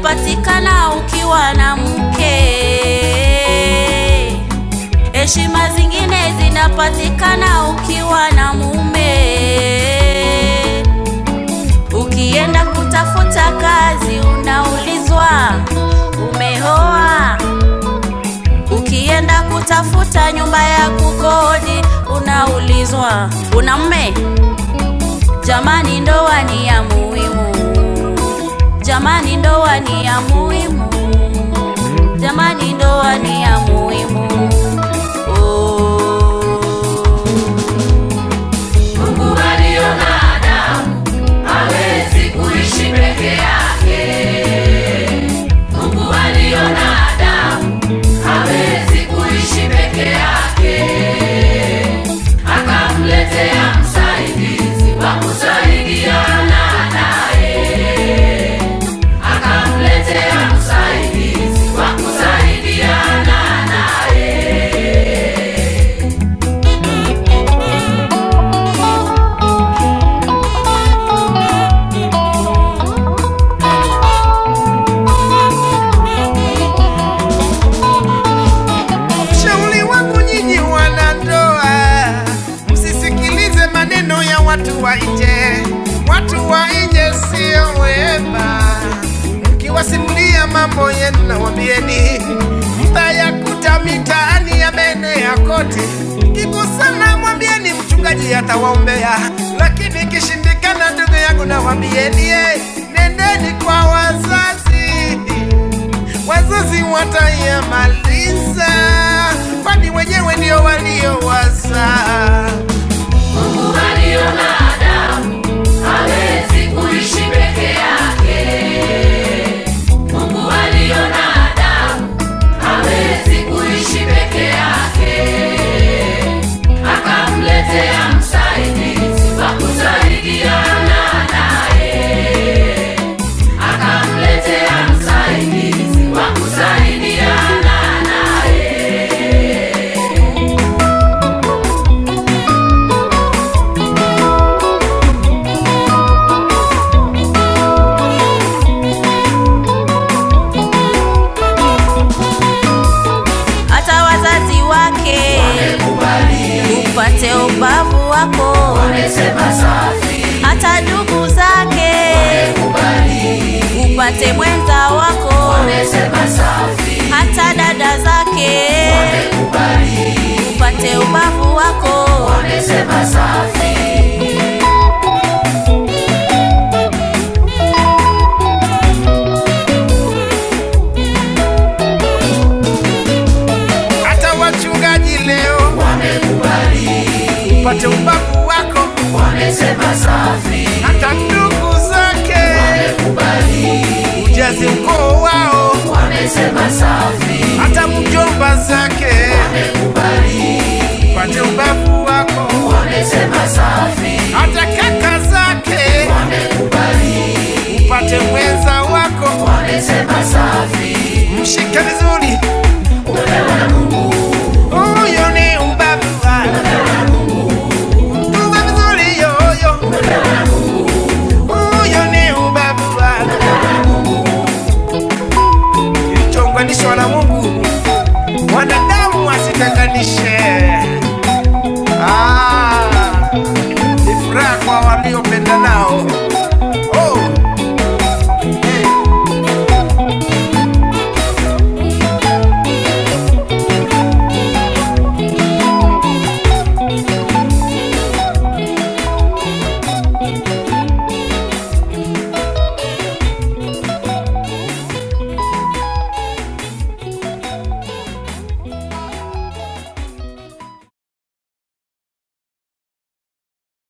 Patikana ukiwa na mke. Heshima zingine zinapatikana ukiwa na mume. Ukienda kutafuta kazi unaulizwa umeoa. Ukienda kutafuta nyumba ya kukodi unaulizwa una mume. Jamani, ndoa ni ya muhimu. Jamani, ndoa ni ya muhimu. Jamani, ndoa ni ya muhimu. Mungu aliona Adamu hawezi kuishi peke yake. Mungu aliona Adamu hawezi kuishi peke yake. Akamletea msaidizi wa kusaidiana. Watu wa nje sio wema. Mkiwasimulia mambo yenu nawaambieni, mtayakuta mitaani yameenea kote. Kikosana mwambieni mchungaji atawaombea, lakini kishindikana ndugu yangu nawaambieni, nendeni kwa wazazi. Wazazi watayamaliza, kwani wenyewe ndio waliowazaa. Mungu aliona Adamu hawezi kuishi peke yake. Mungu aliona Adamu hawezi kuishi peke yake. Akamletea msaidizi wa kusaidiana naye. Akamletea msaidizi wa kusaidiana naye. Upate ubavu wako, wamesema safi. Hata ndugu zake wamekubali. Upate mwenza wako, wamesema safi. Hata dada zake wamekubali. Upate ubavu wako, wamesema upate ubavu wako. wamesema safi, Hata ndugu zake wamekubali, ujaze ukoo wao, wamesema safi, hata mjomba zake wamekubali, upate ubavu